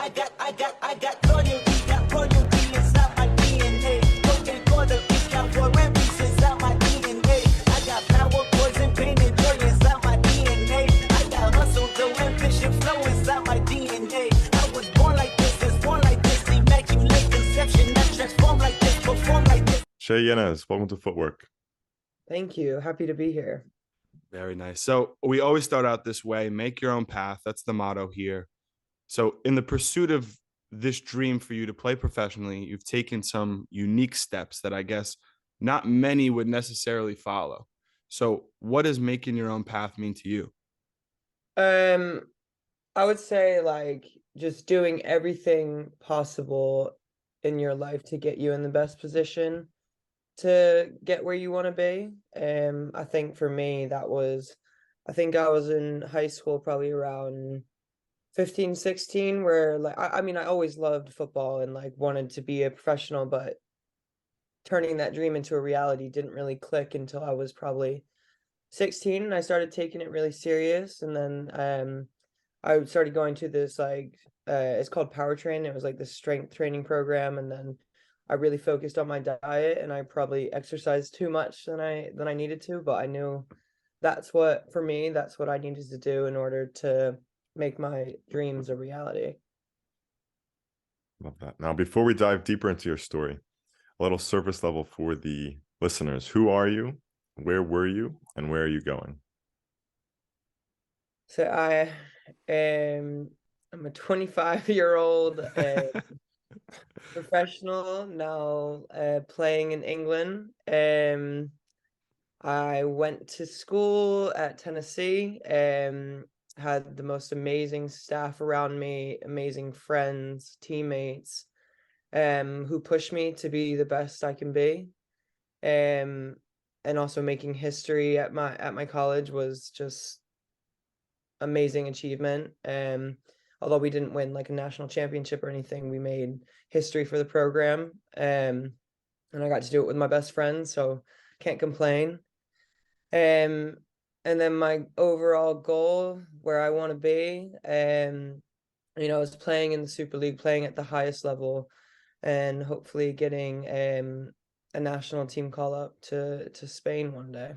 got royalty inside my DNA. Looking for the beast, got war and peace inside my DNA. I got power, poison, pain, and joy inside my DNA. I got hustle, the ambition, flow inside my DNA. I was born like this, immaculate conception. I transform like this, perform like this. Shae Yanez, welcome to Footwork. Thank you. Happy to be here. Very nice. So we always start out this way, make your own path. That's the motto here. So in the pursuit of this dream for you to play professionally, you've taken some unique steps that I guess not many would necessarily follow. So what does making your own path mean to you? I would say like just doing everything possible in your life to get you in the best position to get where you want to be. I think for me, I think I was in high school probably around 15, 16, where like, I mean, I always loved football and like wanted to be a professional, but turning that dream into a reality didn't really click until I was probably 16 and I started taking it really serious. And then I started going to this like it's called Power Train. It was like this strength training program, and then I really focused on my diet, and I probably exercised too much than I needed to, but I knew that's what I needed to do in order to make my dreams a reality. Love that. Now, before we dive deeper into your story, a little surface level for the listeners. Who are you? Where were you? And where are you going? So I'm a 25-year-old professional now, playing in England. I went to school at Tennessee, had the most amazing staff around me, amazing friends, teammates, who pushed me to be the best I can be. And also making history at my college was just amazing achievement. Although we didn't win like a national championship or anything, we made history for the program. And I got to do it with my best friend, so can't complain. And then my overall goal, where I want to be, is playing in the Super League, playing at the highest level, and hopefully getting a national team call up to Spain one day.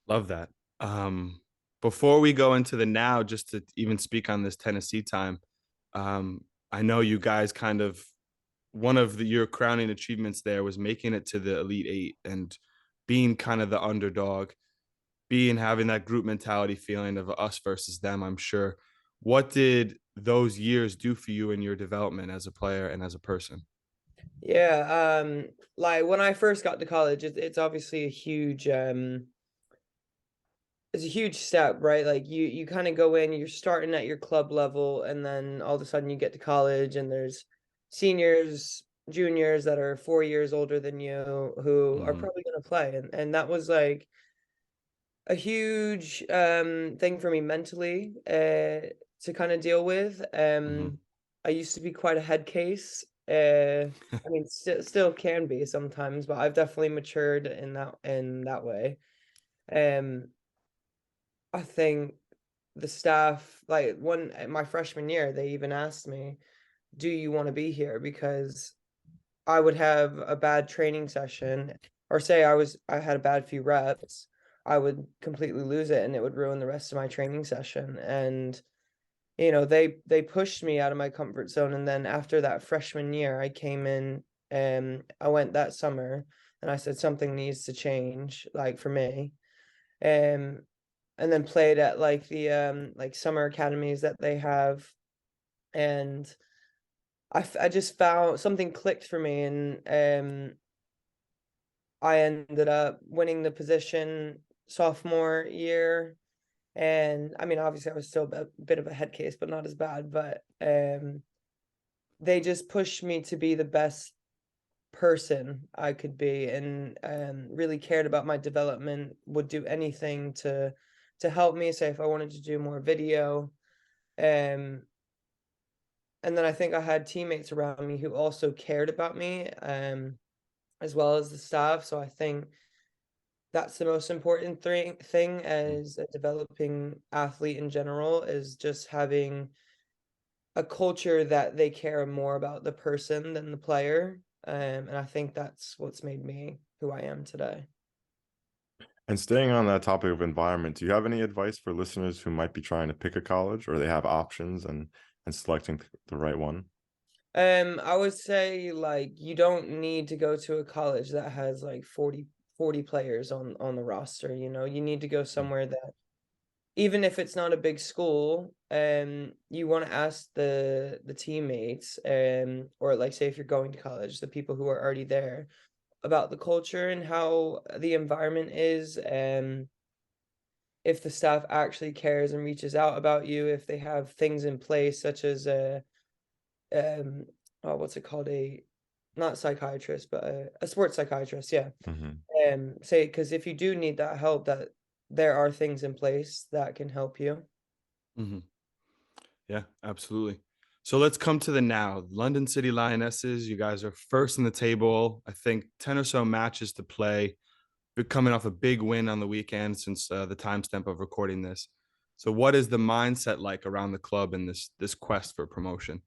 Love that. Before we go into the now, just to even speak on this Tennessee time, I know you guys kind of, one of your crowning achievements there was making it to the Elite Eight and being kind of the underdog, having that group mentality feeling of us versus them, I'm sure. What did those years do for you in your development as a player and as a person? Yeah, like when I first got to college, it's obviously a huge it's a huge step, right? Like you kind of go in, you're starting at your club level, and then all of a sudden you get to college and there's seniors, juniors that are 4 years older than you who are probably going to play. And that was like a huge thing for me mentally to kind of deal with. I used to be quite a head case. I mean, still can be sometimes, but I've definitely matured in that way. I think the staff, like my freshman year, they even asked me, do you want to be here? Because I would have a bad training session, or say I had a bad few reps, I would completely lose it and it would ruin the rest of my training session. And they pushed me out of my comfort zone. And then after that freshman year, I came in and I went that summer and I said something needs to change, like for me. And then played at like the like summer academies that they have. And I just found something clicked for me, and I ended up winning the position sophomore year. And I mean, obviously I was still a bit of a head case, but not as bad. But they just pushed me to be the best person I could be, and really cared about my development, would do anything to help me. Say if I wanted to do more video. And then I think I had teammates around me who also cared about me, as well as the staff. So I think that's the most important thing as a developing athlete in general, is just having a culture that they care more about the person than the player. And I think that's what's made me who I am today. And staying on that topic of environment, do you have any advice for listeners who might be trying to pick a college, or they have options and selecting the right one? I would say like you don't need to go to a college that has like 40 players on the roster, you know. You need to go somewhere that, even if it's not a big school, you want to ask the teammates, or like say if you're going to college, the people who are already there, about the culture and how the environment is, and if the staff actually cares and reaches out about you, if they have things in place such as um what's it called, a not psychiatrist but a sports psychiatrist, yeah. Say, because if you do need that help, that there are things in place that can help you. Hmm. Yeah, absolutely. So let's come to the now. London City Lionesses, you guys are first in the table. I think 10 or so matches to play. You're coming off a big win on the weekend since the timestamp of recording this. So what is the mindset like around the club in this quest for promotion?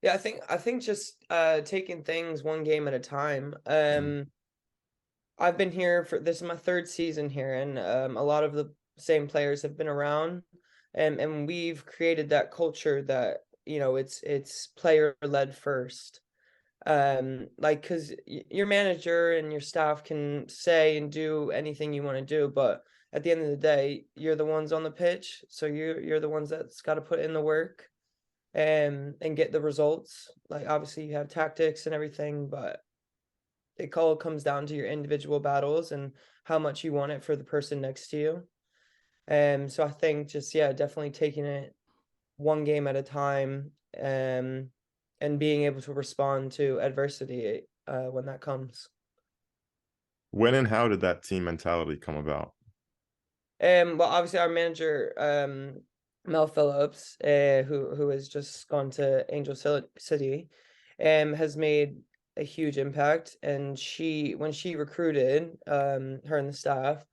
Yeah, I think just taking things one game at a time. I've been here for, this is my third season here, and a lot of the same players have been around, and we've created that culture that, you know, it's player led first. Like, because your manager and your staff can say and do anything you want to do, but at the end of the day, you're the ones on the pitch, so you're the ones that's got to put in the work, and get the results. Like, obviously you have tactics and everything, but it all comes down to your individual battles and how much you want it for the person next to you. So I think just, yeah, definitely taking it one game at a time, and being able to respond to adversity when that comes. When and how did that team mentality come about? Well, obviously our manager, Mel Phillips, who has just gone to Angel City, has made a huge impact. And when she recruited, her and the staff,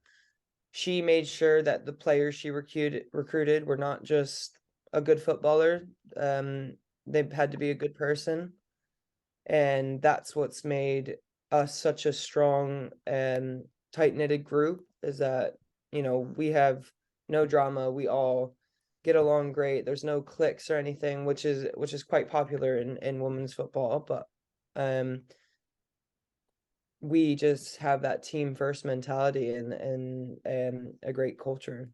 she made sure that the players she recruited were not just a good footballer. They had to be a good person, and that's what's made us such a strong and tight-knitted group, is that, you know, we have no drama, we all get along great, there's no cliques or anything, which is quite popular in women's football, but we just have that team first mentality, and a great culture.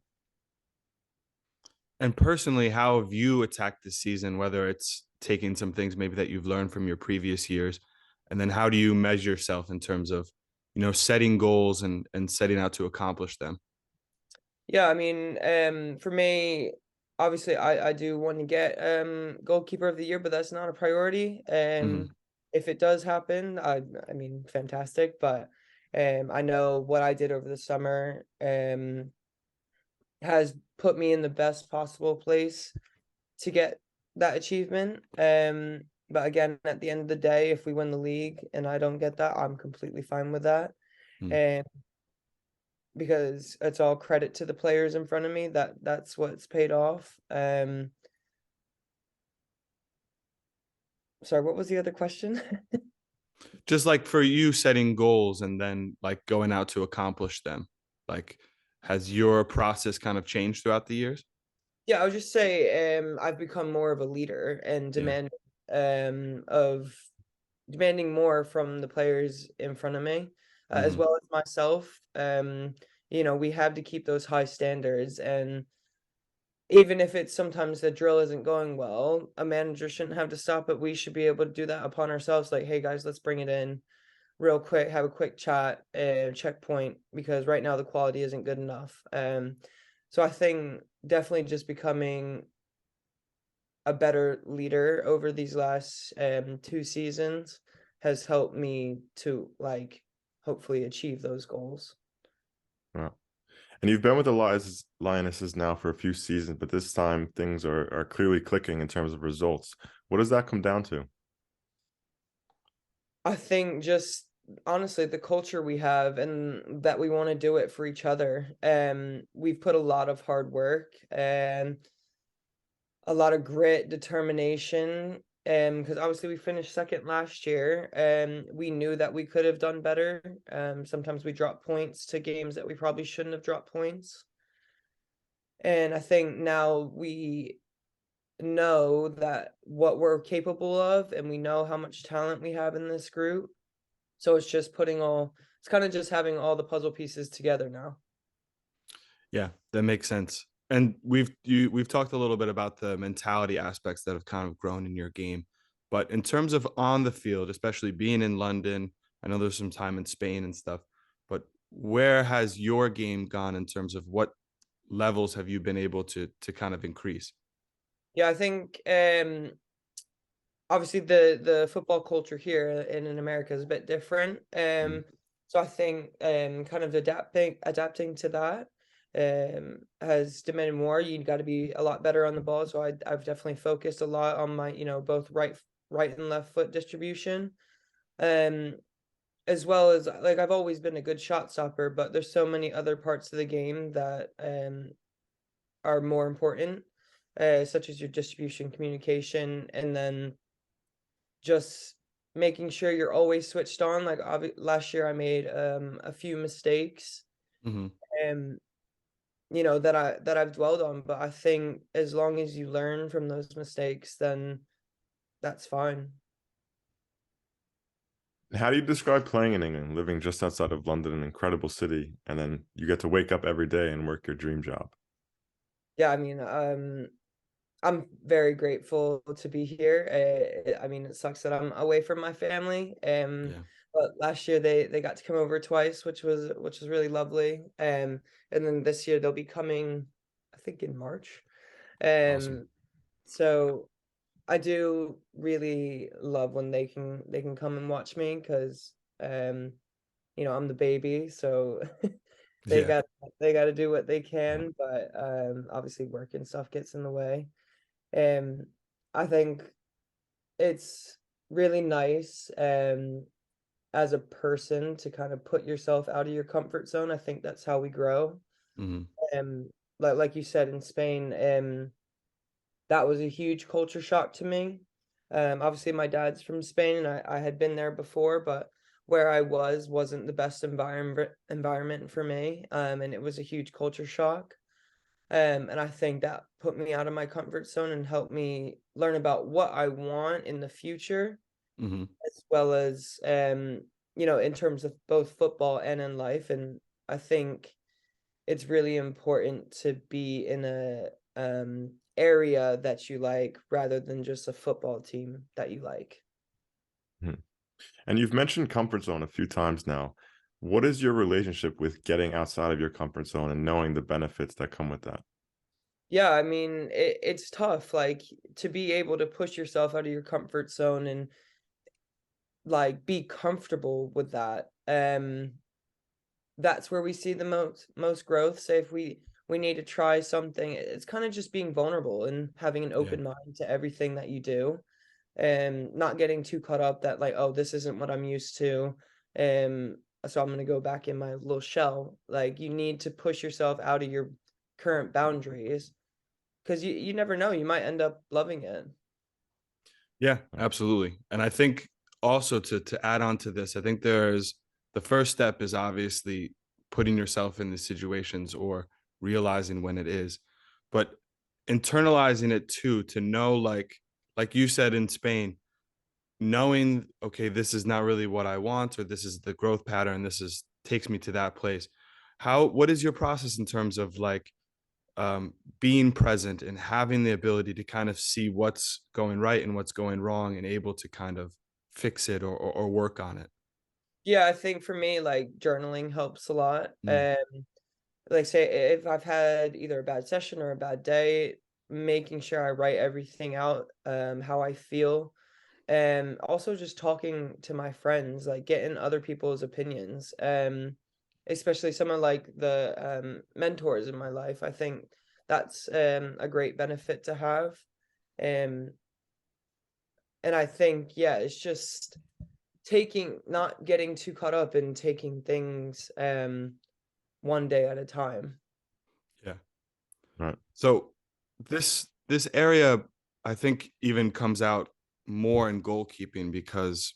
And personally, how have you attacked this season, whether it's taking some things maybe that you've learned from your previous years, and then how do you measure yourself in terms of, you know, setting goals and setting out to accomplish them? Yeah, I mean, for me, obviously, I do want to get goalkeeper of the year, but that's not a priority. Mhm. If it does happen, I mean, fantastic. But I know what I did over the summer has put me in the best possible place to get that achievement. But again, at the end of the day, if we win the league and I don't get that, I'm completely fine with that. Mm. And because it's all credit to the players in front of me, that's what's paid off. Sorry, what was the other question? Just like for you setting goals and then like going out to accomplish them, like has your process kind of changed throughout the years? Yeah, I would just say I've become more of a leader and Yeah. of demanding more from the players in front of me, as Mhm. well as myself. You know, we have to keep those high standards, and even if it's sometimes the drill isn't going well, a manager shouldn't have to stop it. We should be able to do that upon ourselves. Like, hey guys, let's bring it in real quick, have a quick chat and checkpoint, because right now the quality isn't good enough. So I think definitely just becoming a better leader over these last 2 seasons has helped me to, like, hopefully achieve those goals. Wow. And you've been with the Lionesses now for a few seasons, but this time things are clearly clicking in terms of results. What does that come down to? I think just honestly the culture we have, and that we want to do it for each other. We've put a lot of hard work, and a lot of grit, determination, because obviously we finished second last year, and we knew that we could have done better. Sometimes we dropped points to games that we probably shouldn't have dropped points. And I think now we know that what we're capable of, and we know how much talent we have in this group. So it's just it's kind of just having all the puzzle pieces together now. Yeah, that makes sense. And we've talked a little bit about the mentality aspects that have kind of grown in your game. But in terms of on the field, especially being in London, I know there's some time in Spain and stuff, but where has your game gone in terms of what levels have you been able to kind of increase? Yeah, I think obviously the football culture here in America is a bit different. So I think kind of adapting to that has demanded more. You got to be a lot better on the ball. So I've definitely focused a lot on my, both right and left foot distribution. As well as, like, I've always been a good shot stopper, but there's so many other parts of the game that are more important, such as your distribution, communication, and then just making sure you're always switched on. Like, last year I made a few mistakes, Mm-hmm. um, that I've dwelled on, but I think as long as you learn from those mistakes, then that's fine. How do you describe playing in England, living just outside of London, an incredible city, and then you get to wake up every day and work your dream job? Yeah, I mean, I'm very grateful to be here. I mean, it sucks that I'm away from my family. Yeah. But last year they got to come over twice, which was really lovely. And then this year they'll be coming, I think, in March. Awesome. So I do really love when they can come and watch me, because I'm the baby, so they Yeah. got they got to do what they can, but obviously work and stuff gets in the way. Um, I think it's really nice as a person to kind of put yourself out of your comfort zone. I think that's how we grow. Mm-hmm. Um, like you said, in Spain, that was a huge culture shock to me. Obviously my dad's from Spain, and I had been there before, but where I wasn't the best environment for me. And it was a huge culture shock. And I think that put me out of my comfort zone and helped me learn about what I want in the future, Mm-hmm. as well as in terms of both football and in life. And I think it's really important to be in a area that you like, rather than just a football team that you like. Mhm. And you've mentioned comfort zone a few times now. What is your relationship with getting outside of your comfort zone and knowing the benefits that come with that? Yeah, I mean, it's tough, like, to be able to push yourself out of your comfort zone and, like, be comfortable with that. That's where we see the most growth. Say if we need to try something, it's kind of just being vulnerable and having an Yeah. open mind to everything that you do, and not getting too caught up that, like, oh, this isn't what I'm used to, so I'm going to go back in my little shell. Like, you need to push yourself out of your current boundaries, because you never know, you might end up loving it. Yeah, absolutely. And I think also to add on to this, I think there's the first step is obviously putting yourself in the situations or realizing when it is, but internalizing it too, to know, like you said in Spain, knowing, okay, this is not really what I want, or this is the growth pattern, this is takes me to that place. What is your process in terms of like being present and having the ability to kind of see what's going right and what's going wrong and able to kind of fix it or work on it? Yeah, I think for me, like, journaling helps a lot. Mm, Like, say if I've had either a bad session or a bad day, making sure I write everything out, how I feel. And also just talking to my friends, like getting other people's opinions. Especially some of, like, the mentors in my life. I think that's a great benefit to have. Um and I think, yeah, it's just not getting too caught up in taking things one day at a time. yeah. Right. So this this area, I think, even comes out more in goalkeeping, because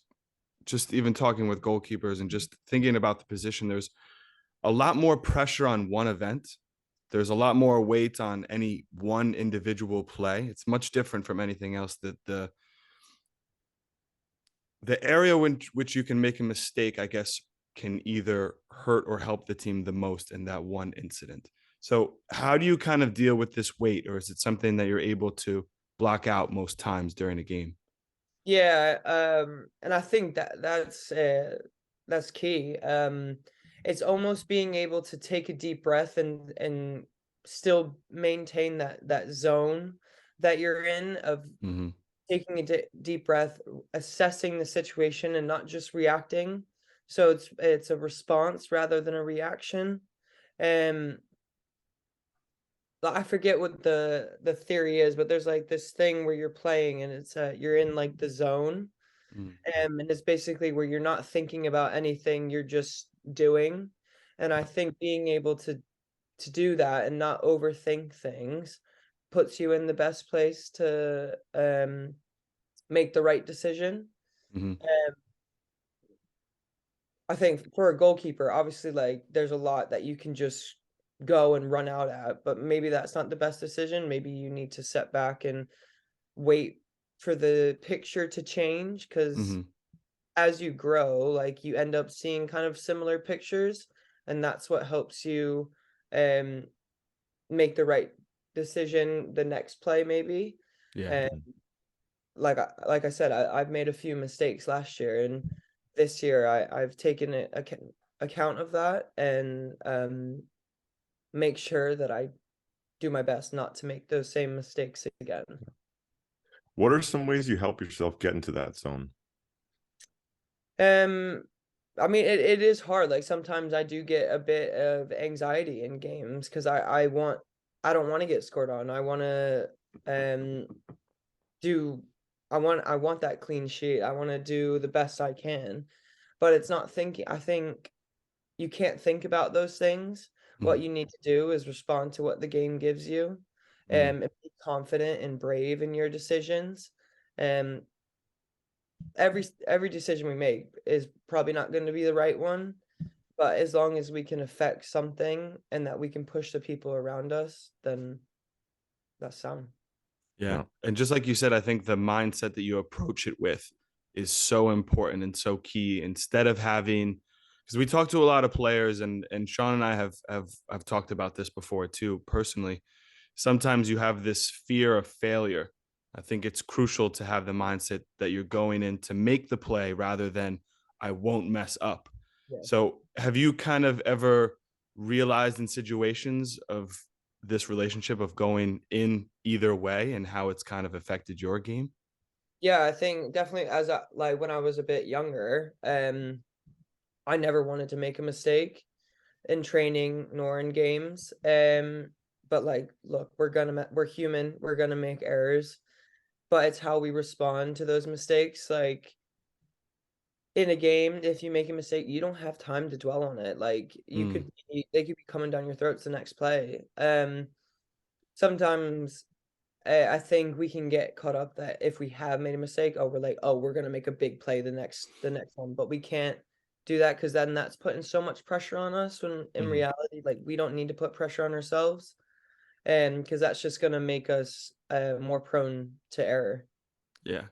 just even talking with goalkeepers and just thinking about the position, there's a lot more pressure on one event. There's a lot more weight on any one individual play. It's much different from anything else. That the area in which you can make a mistake, I guess, can either hurt or help the team the most in that one incident. So how do you kind of deal with this weight, or is it something that you're able to block out most times during a game? Yeah, and I think that's key. It's almost being able to take a deep breath and still maintain that zone that you're in of Mm-hmm. taking a deep breath, assessing the situation, and not just reacting. So it's a response rather than a reaction. And I forget what the theory is, but there's like this thing where you're playing and it's you're in like the zone. And it's basically where you're not thinking about anything, you're just doing. And I think being able to do that and not overthink things puts you in the best place to make the right decision. Mm-hmm. I think for a goalkeeper, obviously, like there's a lot that you can just go and run out at, but maybe that's not the best decision. Maybe you need to set back and wait for the picture to change, because Mm-hmm. as you grow, like you end up seeing kind of similar pictures, and that's what helps you um make the right decision the next play, maybe. Yeah. And like I said, I've made a few mistakes last year, and this year I've taken account of that and make sure that I do my best not to make those same mistakes again. What are some ways you help yourself get into that zone? I mean, it is hard. Like sometimes I do get a bit of anxiety in games because I don't want to get scored on. I want to do I want that clean sheet. I want to do the best I can. But it's not thinking. I think you can't think about those things. What you need to do is respond to what the game gives you, and be confident and brave in your decisions. And every decision we make is probably not going to be the right one, but as long as we can affect something and that we can push the people around us, then that's sound. Yeah. Yeah. And just like you said, I think the mindset that you approach it with is so important and so key. Instead of having, because we talk to a lot of players, and Sean and I have talked about this before too, personally. Sometimes you have this fear of failure. I think it's crucial to have the mindset that you're going in to make the play rather than I won't mess up. Yeah. So have you kind of ever realized in situations of this relationship of going in either way and how it's kind of affected your game? Yeah, I think definitely like when I was a bit younger, I never wanted to make a mistake in training nor in games. But like, look, we're human, we're gonna make errors, but it's how we respond to those mistakes. Like in a game, if you make a mistake, you don't have time to dwell on it. Like they could be coming down your throats the next play. Sometimes I think we can get caught up that if we have made a mistake, oh, we're like, oh, we're gonna make a big play the next one, but we can't do that because then that's putting so much pressure on us. When in reality, like we don't need to put pressure on ourselves, and because that's just gonna make us more prone to error. Yeah.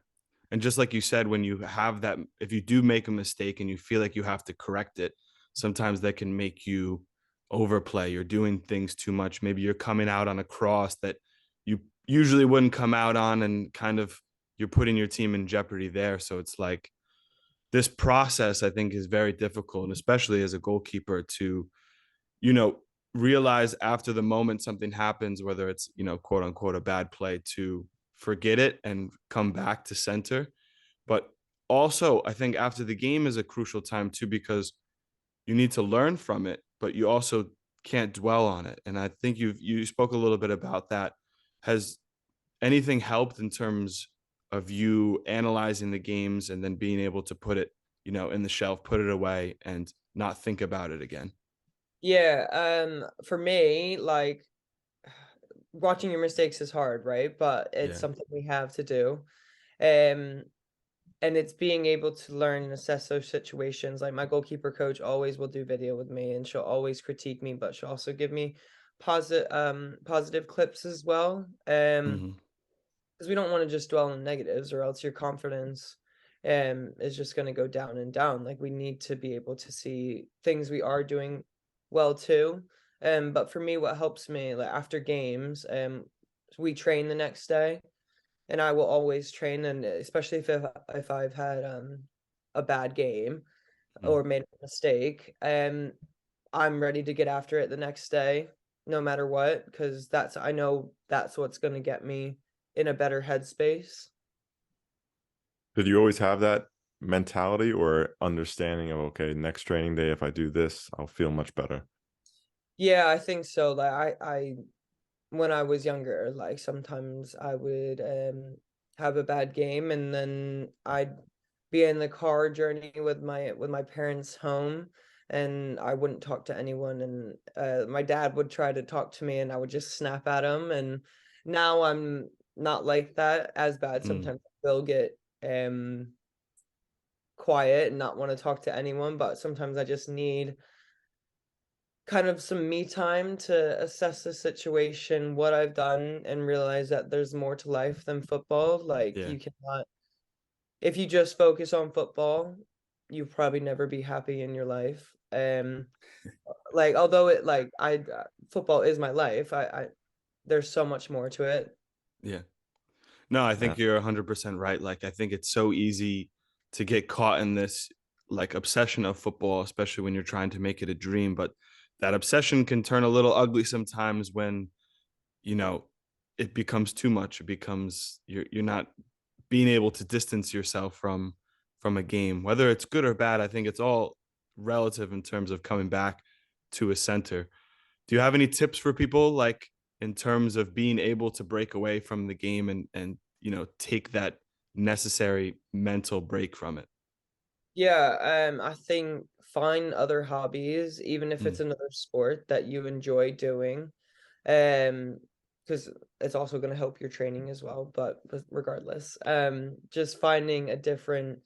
And just like you said, when you have that, if you do make a mistake and you feel like you have to correct it, sometimes that can make you overplay. You're doing things too much. Maybe you're coming out on a cross that you usually wouldn't come out on, and kind of you're putting your team in jeopardy there. So it's like this process, I think, is very difficult, and especially as a goalkeeper to, you know, realize after the moment something happens, whether it's, you know, quote unquote, a bad play, to forget it and come back to center. But also, I think after the game is a crucial time too, because you need to learn from it, but you also can't dwell on it. And I think you spoke a little bit about that. Has anything helped in terms of you analyzing the games and then being able to put it, you know, in the shelf, put it away, and not think about it again? Yeah, for me, like watching your mistakes is hard, right? But it's Yeah. something we have to do. Um, and it's being able to learn and assess those situations. Like my goalkeeper coach always will do video with me, and she'll always critique me, but she'll also give me positive clips as well. Hmm. Because we don't want to just dwell on negatives, or else your confidence is just going to go down and down. Like we need to be able to see things we are doing well too. But for me, what helps me, like after games, we train the next day, and I will always train, and especially if I've had a bad game Mm. or made a mistake, I'm ready to get after it the next day, no matter what, because I know that's what's going to get me in a better headspace. Did you always have that mentality or understanding of, okay, next training day, if I do this, I'll feel much better? Yeah, I think so. Like I when I was younger, like sometimes I would have a bad game, and then I'd be in the car journey with my parents home, and I wouldn't talk to anyone, and my dad would try to talk to me, and I would just snap at him. And now I'm not like that as bad. Mm. Sometimes I will get quiet and not want to talk to anyone, but sometimes I just need kind of some me time to assess the situation, what I've done, and realize that there's more to life than football. Like Yeah. you cannot, if you just focus on football, you probably never be happy in your life. Like although it like I football is my life, I there's so much more to it. Yeah. No, I Yeah. think you're 100% right. Like, I think it's so easy to get caught in this like obsession of football, especially when you're trying to make it a dream. But that obsession can turn a little ugly sometimes when, you know, it becomes too much. It becomes you're not being able to distance yourself from a game, whether it's good or bad. I think it's all relative in terms of coming back to a center. Do you have any tips for people, like in terms of being able to break away from the game and take that necessary mental break from it? Yeah, I think find other hobbies, even if Mm. it's another sport that you enjoy doing. Um, because it's also going to help your training as well, but regardless, just finding a different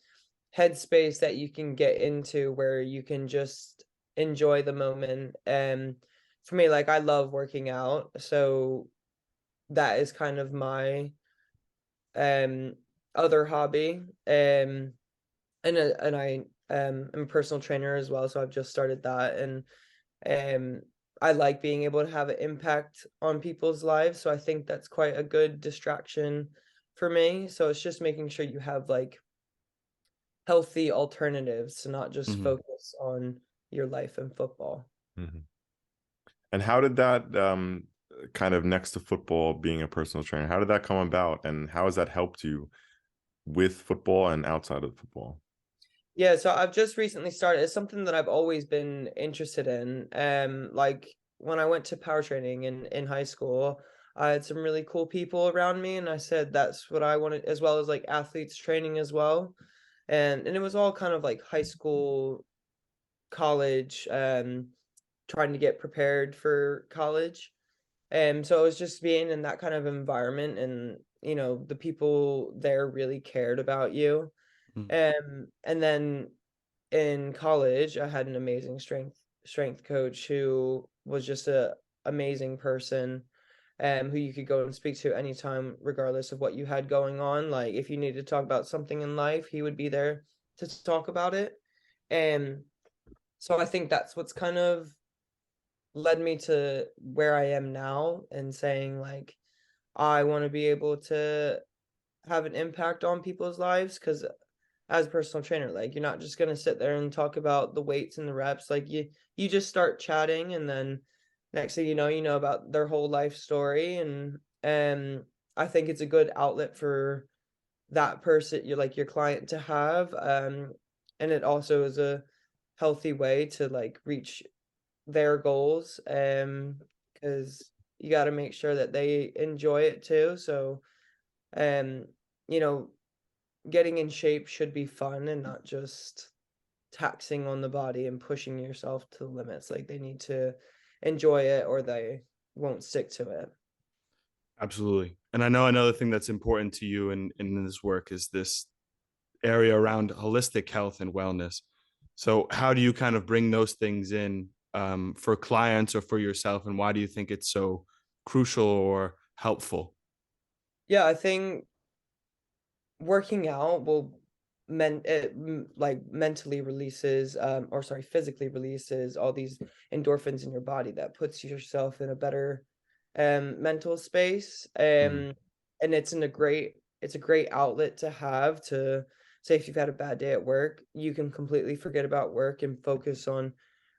headspace that you can get into where you can just enjoy the moment. For me, like I love working out, so that is kind of my um other hobby. And I am a personal trainer as well, so I've just started that, and um I like being able to have an impact on people's lives, so I think that's quite a good distraction for me. So it's just making sure you have like healthy alternatives to not just Hmm. focus on your life and football. Mhm. And how did that kind of next to football, being a personal trainer, how did that come about, and how has that helped you with football and outside of football? Yeah, so I've just recently started. It's something that I've always been interested in. Like when I went to power training in high school, I had some really cool people around me, and I said that's what I wanted, as well as like athletes training as well. And it was all kind of like high school, college, trying to get prepared for college. So it was just being in that kind of environment, and the people there really cared about you. Mm. And then in college, I had an amazing strength coach who was just a amazing person, who you could go and speak to anytime, regardless of what you had going on. Like if you needed to talk about something in life, he would be there to talk about it. And so I think that's what's kind of led me to where I am now, and saying like I want to be able to have an impact on people's lives, because as a personal trainer, like you're not just gonna sit there and talk about the weights and the reps. Like you just start chatting, and then next thing you know about their whole life story. And I think it's a good outlet for that person, you're like your client, to have. And it also is a healthy way to like reach their goals. Because you got to make sure that they enjoy it too. So um you know getting in shape should be fun and not just taxing on the body and pushing yourself to the limits. Like they need to enjoy it, or they won't stick to it. Absolutely. And I know another thing that's important to you in this work is this area around holistic health and wellness. So how do you kind of bring those things in for clients or for yourself? And why do you think it's so crucial or helpful? Yeah, I think working out will like mentally releases or sorry, physically releases all these endorphins in your body that puts yourself in a better mental space. And it's a great outlet to have to say if you've had a bad day at work, you can completely forget about work and focus on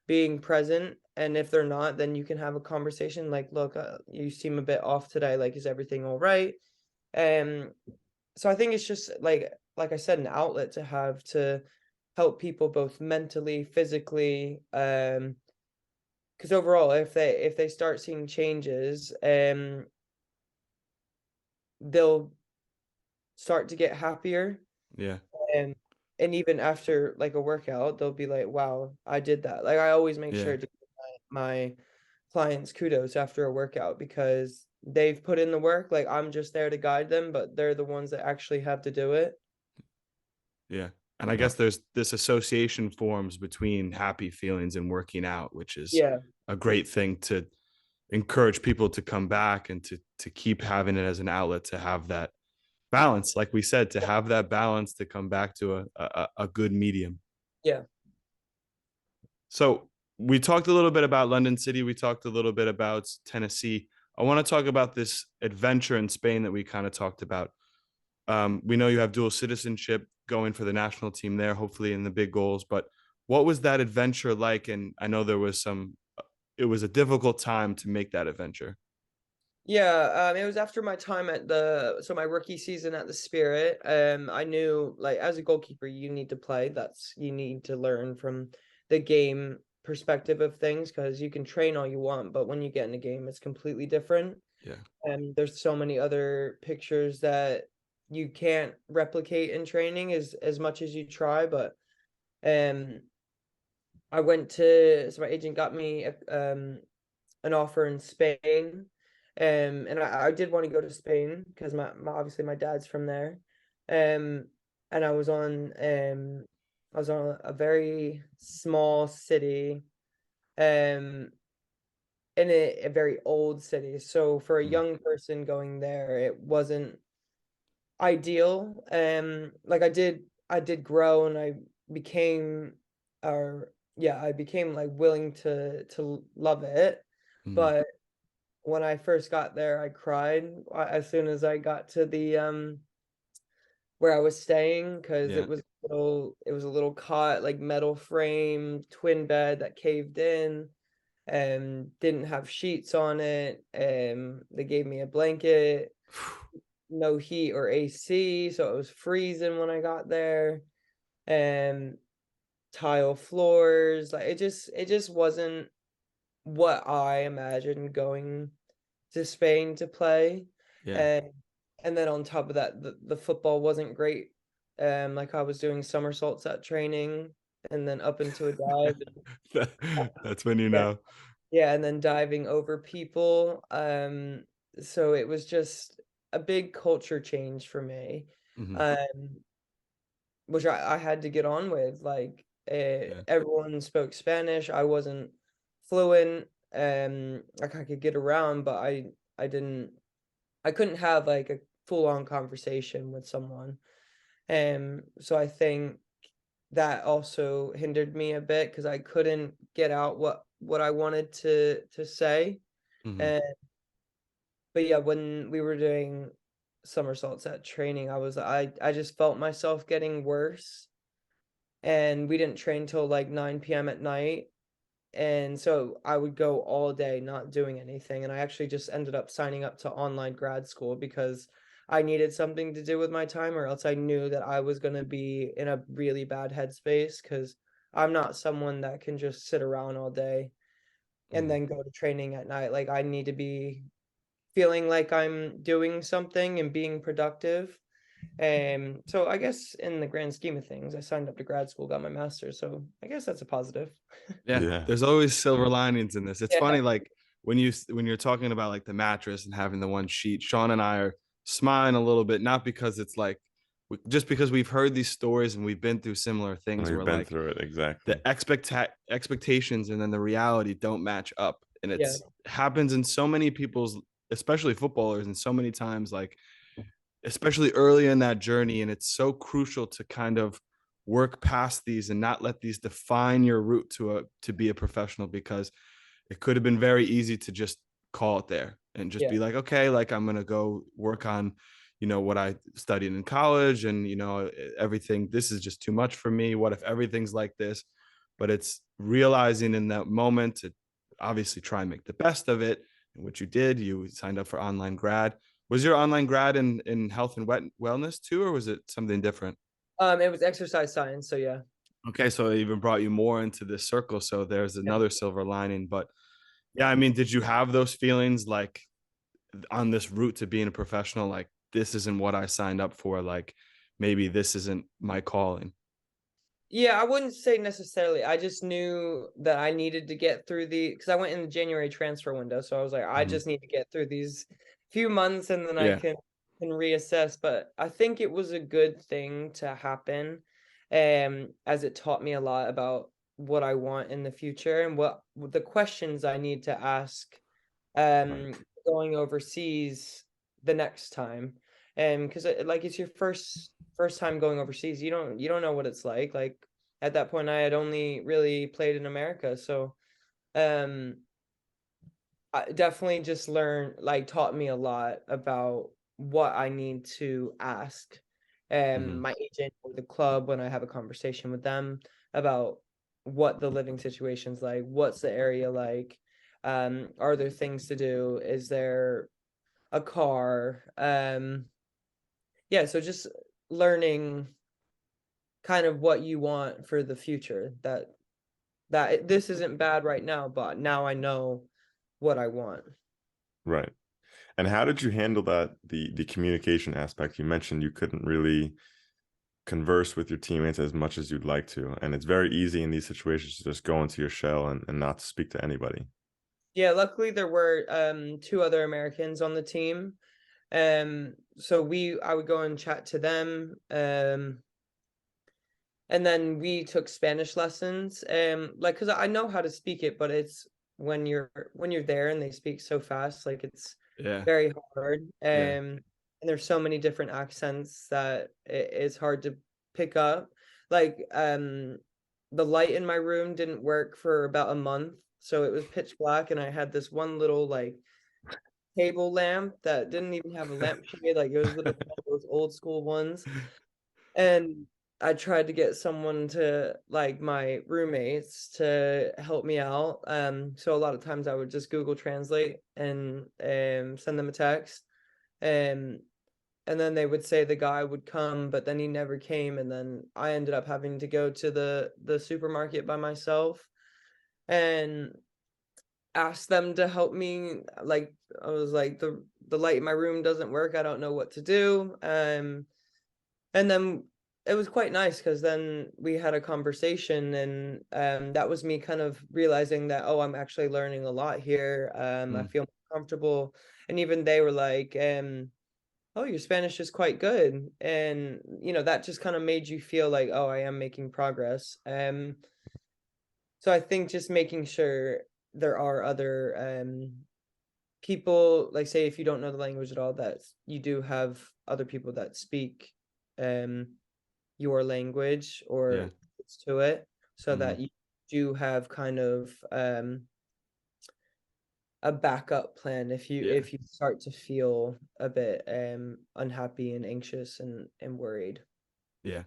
being present. And if they're not, then you can have a conversation like, look, you seem a bit off today, like is everything all right? um so I think it's just like I said, an outlet to have to help people both mentally, physically, because overall if they start seeing changes, they'll start to get happier. Yeah. um and even after like a workout, they'll be like, wow, I did that. Like I always make Yeah. sure to give my clients kudos after a workout because they've put in the work. Like I'm just there to guide them, but they're the ones that actually have to do it. Yeah. And I guess there's this association forms between happy feelings and working out, which is Yeah. a great thing to encourage people to come back and to keep having it as an outlet, to have that balance, like we said, to have that balance, to come back to a good medium. Yeah. So we talked a little bit about London City. We talked a little bit about Tennessee. I want to talk about this adventure in Spain that we kind of talked about. We know you have dual citizenship, going for the national team there, hopefully in the big goals. But what was that adventure like? And I know it was a difficult time to make that adventure. Yeah, it was after my time at my rookie season at the Spirit. I knew like as a goalkeeper, you need to play. You need to learn from the game perspective of things because you can train all you want, but when you get in a game, it's completely different. Yeah. And there's so many other pictures that you can't replicate in training as much as you try. But um, so my agent got me an offer in Spain. And I did want to go to Spain because obviously my dad's from there. And I was on a very small city, um in a very old city. So for a young person going there, it wasn't ideal. Like I did grow and became I became like willing to love it. Mhm. But when I first got there, I cried as soon as I got to the where I was staying because Yeah. it was a little cot, like metal frame, twin bed that caved in and didn't have sheets on it. They gave me a blanket, no heat or AC, so it was freezing when I got there. And tile floors, like it just wasn't what I imagined going to Spain to play. Yeah. And and then on top of that, the football wasn't great. Like I was doing somersaults at training and then up into a dive. That's when you Yeah. know. Yeah, and then diving over people. So it was just a big culture change for me. Mhm. Um, which I had to get on with. Like Yeah. everyone spoke Spanish. I wasn't fluent. Like I could get around, but I couldn't have like a full on conversation with someone. So I think that also hindered me a bit because I couldn't get out what I wanted to say. Mhm. And but yeah, when we were doing somersaults at training, I just felt myself getting worse. And we didn't train till like 9 p.m. at night. And so I would go all day not doing anything. And I actually just ended up signing up to online grad school because I needed something to do with my time, or else I knew that I was going to be in a really bad headspace because I'm not someone that can just sit around all day and Mhm. then go to training at night. Like I need to be feeling like I'm doing something and being productive. So I guess in the grand scheme of things, I signed up to grad school, got my master's. So I guess that's a positive. Yeah. Yeah. There's always silver linings in this. It's Yeah. funny, like when you're talking about like the mattress and having the one sheet, Sean and I are smiling a little bit, not because it's like just because we've heard these stories and we've been through similar things We've where been like through it, exactly. the expectations and then the reality don't match up, and Yeah. it's happens in so many people's, especially footballers, and so many times, like especially early in that journey. And it's so crucial to kind of work past these and not let these define your route to be a professional, because it could have been very easy to just call it there and just Yeah. be like, okay, like I'm gonna go work on, what I studied in college, and everything. This is just too much for me. What if everything's like this? But it's realizing in that moment to obviously try and make the best of it, and what you did, you signed up for online grad. Was your online grad in health and wellness too, or was it something different? It was exercise science, so yeah. Okay, so it even brought you more into this circle. So there's another silver lining. But yeah, I mean, did you have those feelings like on this route to being a professional, like this isn't what I signed up for, like maybe this isn't my calling? Yeah, I wouldn't say necessarily. I just knew that I needed to get through because I went in the January transfer window, so I was like, I Mhm. just need to get through these few months and then I Yeah. can reassess. But I think it was a good thing to happen, as it taught me a lot about what I want in the future and what the questions I need to ask Right. going overseas the next time. Because like it's your first time going overseas. You don't know what it's like. Like at that point I had only really played in America. So um I definitely just taught me a lot about what I need to ask Mhm. my agent or the club when I have a conversation with them about what the living situation's like, what's the area like, are there things to do, is there a car, yeah, so just learning kind of what you want for the future, that this isn't bad right now, but now I know what I want. Right. And how did you handle that, the communication aspect? You mentioned you couldn't really converse with your teammates as much as you'd like to, and it's very easy in these situations to just go into your shell and not speak to anybody. Yeah, luckily there were two other Americans on the team. So I would go and chat to them. And then we took Spanish lessons. Like cuz I know how to speak it, but it's when you're there and they speak so fast, like it's Yeah. very hard. Yeah. And there's so many different accents that it's hard to pick up. Like the light in my room didn't work for about a month, so it was pitch black and I had this one little like table lamp that didn't even have a lampshade, like it was little those old school ones. And I tried to get someone to like my roommates to help me out. So a lot of times I would just Google Translate and send them a text. Um and then they would say the guy would come, but then he never came, and then I ended up having to go to the supermarket by myself and ask them to help me. Like I was like the light in my room doesn't work. I don't know what to do. And then it was quite nice because then we had a conversation, and that was me kind of realizing that, oh, I'm actually learning a lot here. I Mm. feel more comfortable. And even they were like, oh, your Spanish is quite good. And that just kind of made you feel like, oh, I am making progress. So I think just making sure there are other people, like say if you don't know the language at all, that you do have other people that speak um your language Yeah. or close to it, so Mhm. that you do have kind of a backup plan if you Yeah. start to feel a bit unhappy and anxious and worried. Yeah.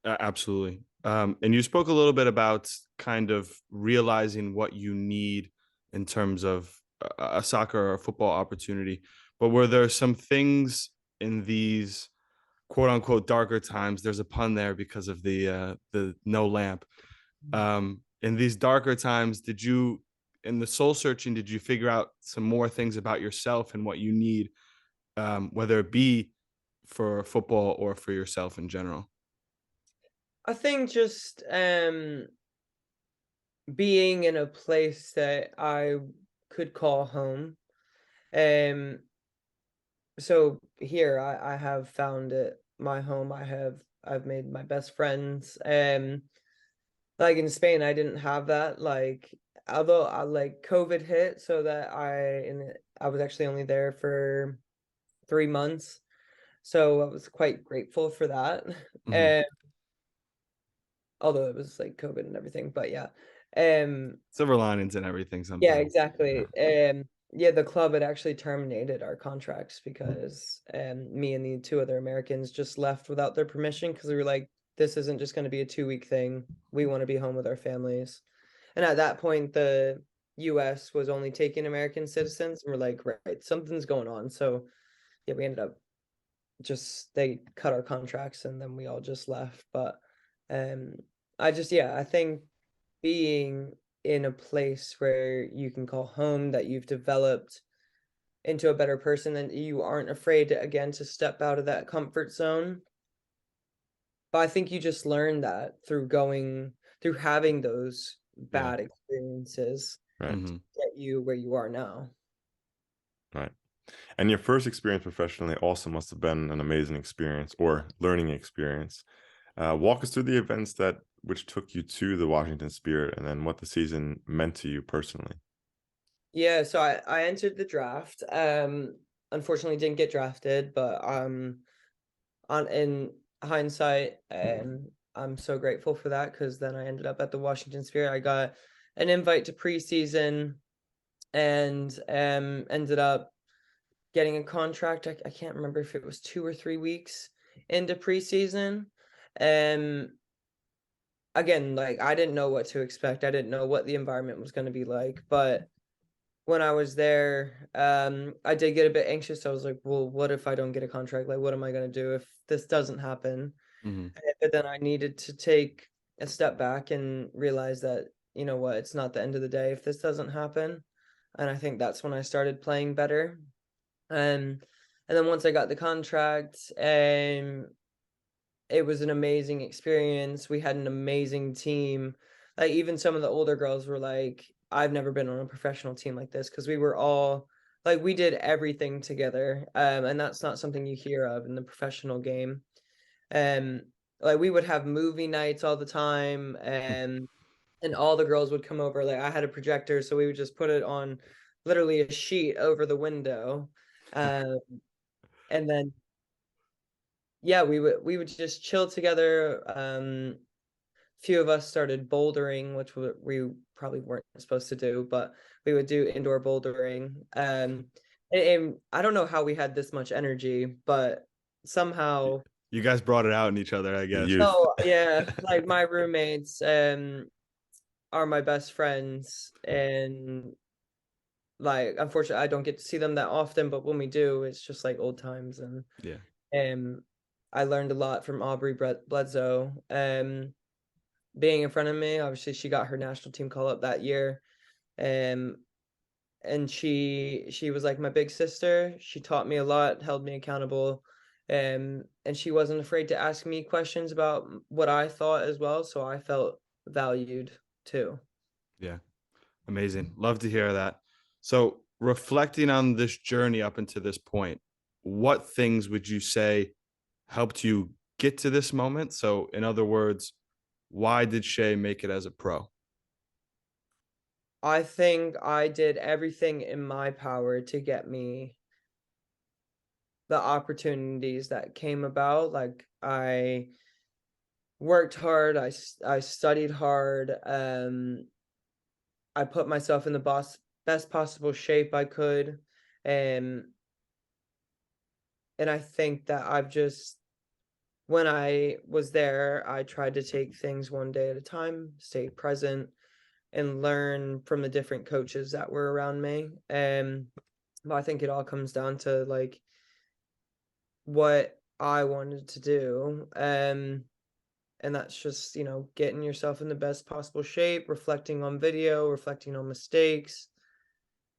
Absolutely. And you spoke a little bit about kind of realizing what you need in terms of a soccer or a football opportunity. But were there some things in these quote unquote darker times? There's a pun there because of the no lamp. In these darker times, in the soul searching, did you figure out some more things about yourself and what you need, whether it be for football or for yourself in general? I think just being in a place that I could call home. So here I have found it my home. I've made my best friends. Like in Spain, I didn't have that. Like although like COVID hit, so that I was actually only there for 3 months, so I was quite grateful for that. Mhm. Although it was like COVID and everything, but yeah. Um, Silver linings and everything yeah, sometimes. exactly. Yeah, the club had actually terminated our contracts because me and the two other Americans just left without their permission because we were like, this isn't just going to be a 2-week thing. We want to be home with our families. And at that point, the US was only taking American citizens, and we're like, right, something's going on. So yeah, we ended up they cut our contracts and then we all just left. But um I think being in a place where you can call home, that you've developed into a better person, and you aren't afraid to, again, to step out of that comfort zone. But I think you just learn that through having those Yeah. bad experiences Right. to get you where you are now. Right. And your first experience professionally also must have been an amazing experience or learning experience. Walk us through the events which took you to the Washington Spirit, and then what the season meant to you personally. Yeah, so I entered the draft. Unfortunately didn't get drafted, but on in hindsight, I'm so grateful for that because then I ended up at the Washington Spirit. I got an invite to preseason and ended up getting a contract. I can't remember if it was 2 or 3 weeks into preseason. Um Again, like I didn't know what to expect. I didn't know what the environment was going to be like, but when I was there, I did get a bit anxious. I was like, well, what if I don't get a contract? Like, what am I going to do if this doesn't happen? Mhm. But then I needed to take a step back and realize that, you know what, it's not the end of the day if this doesn't happen. And I think that's when I started playing better. And then once I got the contract, it was an amazing experience. We had an amazing team. Like even some of the older girls were like, I've never been on a professional team like this because we were all like we did everything together. And that's not something you hear of in the professional game. Um like we would have movie nights all the time, and all the girls would come over. Like I had a projector, so we would just put it on literally a sheet over the window. Um and then yeah, we would just chill together. Few of us started bouldering, which we probably weren't supposed to do, but we would do indoor bouldering. And I don't know how we had this much energy, but somehow, You guys brought it out in each other, I The guess. youth. oh yeah, like my roommates are my best friends, and like unfortunately I don't get to see them that often, but when we do, it's just like old times. And Yeah. um I learned a lot from Aubrey Bledsoe. Being in front of me, obviously she got her national team call up that year. Um and she was like my big sister. She taught me a lot, held me accountable. And she wasn't afraid to ask me questions about what I thought as well, so I felt valued too. Yeah. Amazing. Love to hear that. So, reflecting on this journey up until this point, what things would you say helped you get to this moment? So, in other words, why did Shae make it as a pro? I think I did everything in my power to get me the opportunities that came about. Like I worked hard, I studied hard, I put myself in the best possible shape I could. Um, and I think that when I was there, I tried to take things one day at a time, stay present, and learn from the different coaches that were around me. But I think it all comes down to like what I wanted to do. And that's just, getting yourself in the best possible shape, reflecting on video, reflecting on mistakes,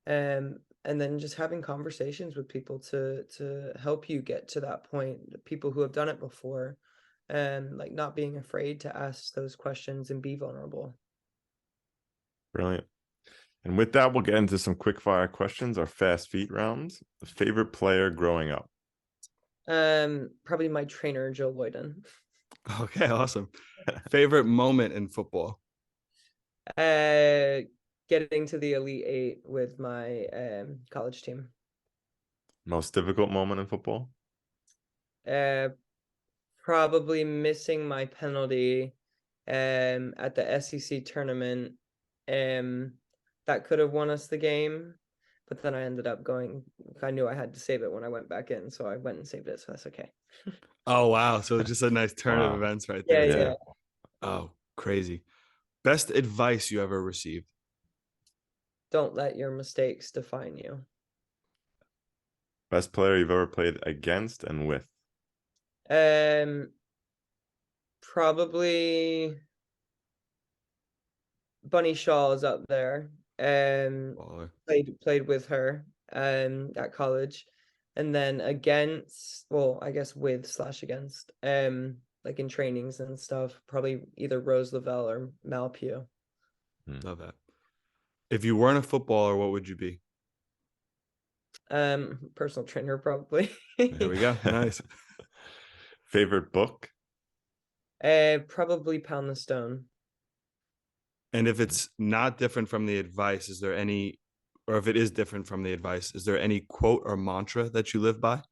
and then just having conversations with people to help you get to that point, people who have done it before, and like not being afraid to ask those questions and be vulnerable. Brilliant. And with that, we'll get into some quick fire questions, our fast feet rounds. Favorite player growing up? Probably my trainer, Joe Lloyden. Okay, awesome. Favorite moment in football? Getting to the Elite Eight with my college team. Most difficult moment in football? Probably missing my penalty at the SEC tournament. That could have won us the game, but then I ended up going. I knew I had to save it when I went back in, so I went and saved it. So that's okay. Oh, wow. So just a nice turn of Wow. events right Yeah, there. yeah. Oh, crazy. Best advice you ever received? Don't let your mistakes define you. Best player you've ever played against and with? Probably Bunny Shaw is up there. Baller. Played with her at college, and then against, well, I guess with/against, like in trainings and stuff, probably either Rose Lavelle or Mal Pugh. Love that. If you weren't a footballer, what would you be? Personal trainer, probably. There we go. Nice. Favorite book? Probably Pound the Stone. And if it's not different from the advice, is there any, or if it is different from the advice, is there any quote or mantra that you live by?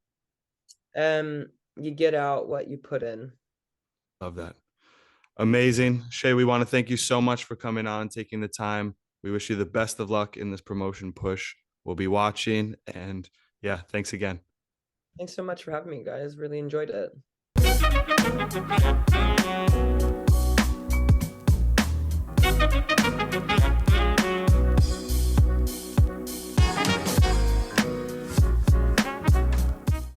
You get out what you put in. Love that. Amazing. Shae, we want to thank you so much for coming on, taking the time. We wish you the best of luck in this promotion push. We'll be watching. And yeah, thanks again. Thanks so much for having me, guys. Really enjoyed it.